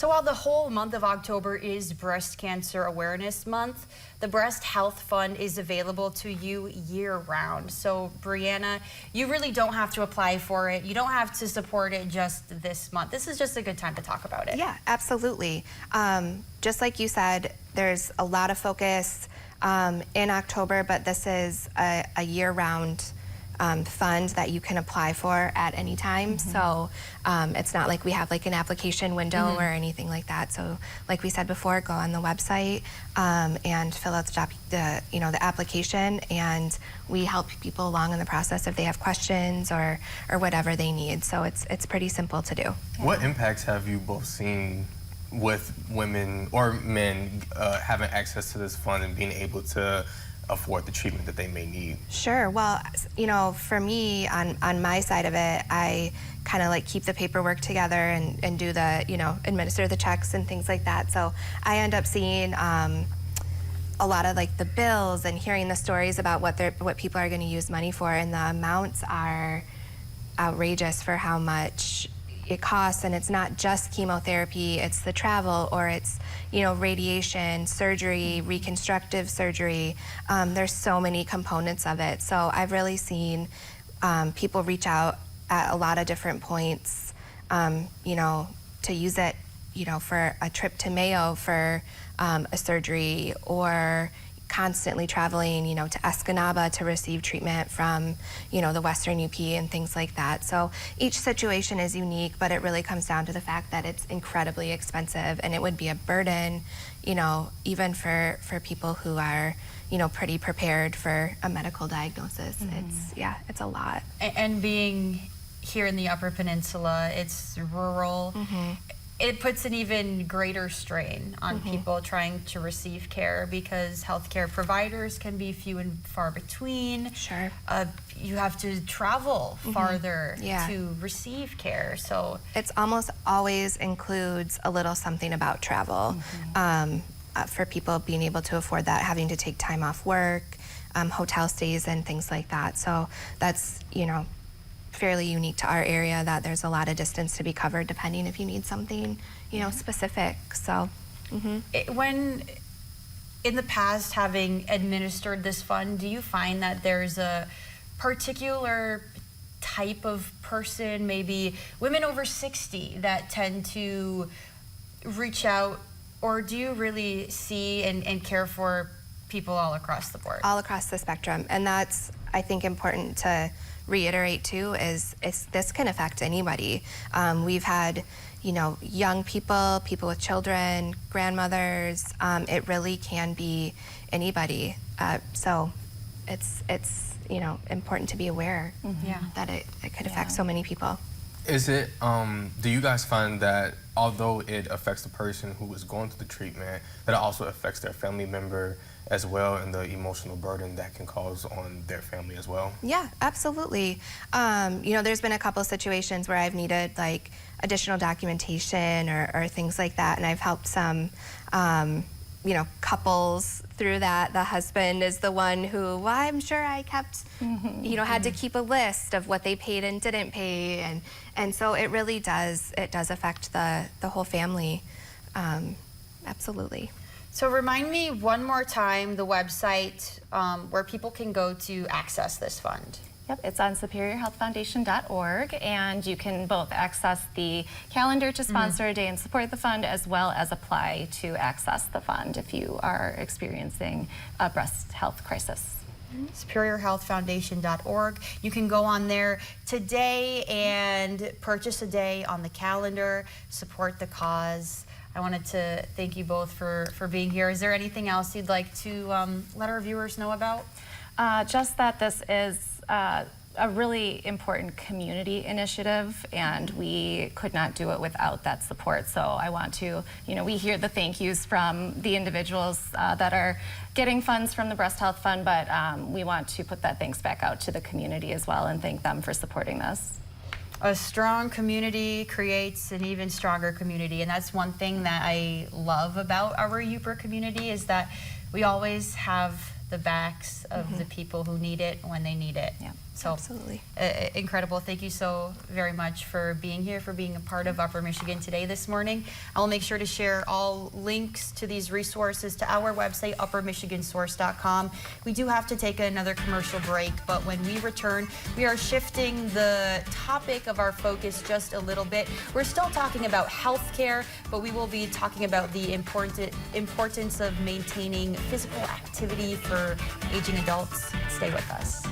So while the whole month of October is Breast Cancer Awareness Month, the Breast Health Fund is available to you year-round. So Brianna, you really don't have to apply for it. You don't have to support it just this month. This is just a good time to talk about it. Yeah, absolutely. Just like you said, there's a lot of focus in October, but this is a year-round fund that you can apply for at any time. So it's not like we have like an application window or anything like that. So like we said before, go on the website and fill out the application, and we help people along in the process if they have questions or whatever they need. So it's pretty simple to do. What impacts have you both seen with women or men having access to this fund and being able to afford the treatment that they may need? Sure. Well, you know, for me, on my side of it, I kind of like keep the paperwork together and do the, administer the checks and things like that. So I end up seeing a lot of like the bills and hearing the stories about what people are going to use money for, and the amounts are outrageous for how much it costs. And it's not just chemotherapy, it's the travel, or it's radiation, surgery, reconstructive surgery. There's so many components of it. So I've really seen people reach out at a lot of different points, to use it, for a trip to Mayo for a surgery, or constantly traveling, to Escanaba to receive treatment from, the Western UP and things like that. So each situation is unique, but it really comes down to the fact that it's incredibly expensive, and it would be a burden, even for people who are, pretty prepared for a medical diagnosis. It's a lot. And being here in the Upper Peninsula, it's rural. It puts an even greater strain on people trying to receive care, because healthcare providers can be few and far between. Sure. You have to travel farther to receive care. So it's almost always includes a little something about travel for people being able to afford that, having to take time off work, hotel stays and things like that. So that's, fairly unique to our area, that there's a lot of distance to be covered depending if you need something, specific. So, when in the past, having administered this fund, do you find that there's a particular type of person, maybe women over 60, that tend to reach out, or do you really see and care for people all across the board? All across the spectrum. And that's, I think, important to reiterate too, is this can affect anybody. We've had, young people with children, grandmothers. It really can be anybody. So it's important to be aware that it could affect so many people. Is it, do you guys find that although it affects the person who is going through the treatment, that it also affects their family member as well, and the emotional burden that can cause on their family as well? Yeah, absolutely. There's been a couple situations where I've needed like additional documentation or things like that, and I've helped some couples through that. The husband is the one who, well, I'm sure I kept, had to keep a list of what they paid and didn't pay, and so it really does, affect the whole family, absolutely. So remind me one more time the website where people can go to access this fund. Yep, it's on superiorhealthfoundation.org, and you can both access the calendar to sponsor a day and support the fund, as well as apply to access the fund if you are experiencing a breast health crisis. superiorhealthfoundation.org. You can go on there today and purchase a day on the calendar, support the cause. I wanted to thank you both for being here. Is there anything else you'd like to let our viewers know about? Just that this is a really important community initiative, and we could not do it without that support. So I want to, we hear the thank yous from the individuals that are getting funds from the Breast Health Fund, but we want to put that thanks back out to the community as well and thank them for supporting this. A strong community creates an even stronger community, and that's one thing that I love about our Yooper community, is that we always have the backs of the people who need it when they need it. Yeah. So Absolutely. incredible. Thank you so very much for being here, for being a part of Upper Michigan Today this morning. I will make sure to share all links to these resources to our website, uppermichigansource.com. We do have to take another commercial break, but when we return, we are shifting the topic of our focus just a little bit. We're still talking about healthcare, but we will be talking about the importance of maintaining physical activity for aging adults. Stay with us.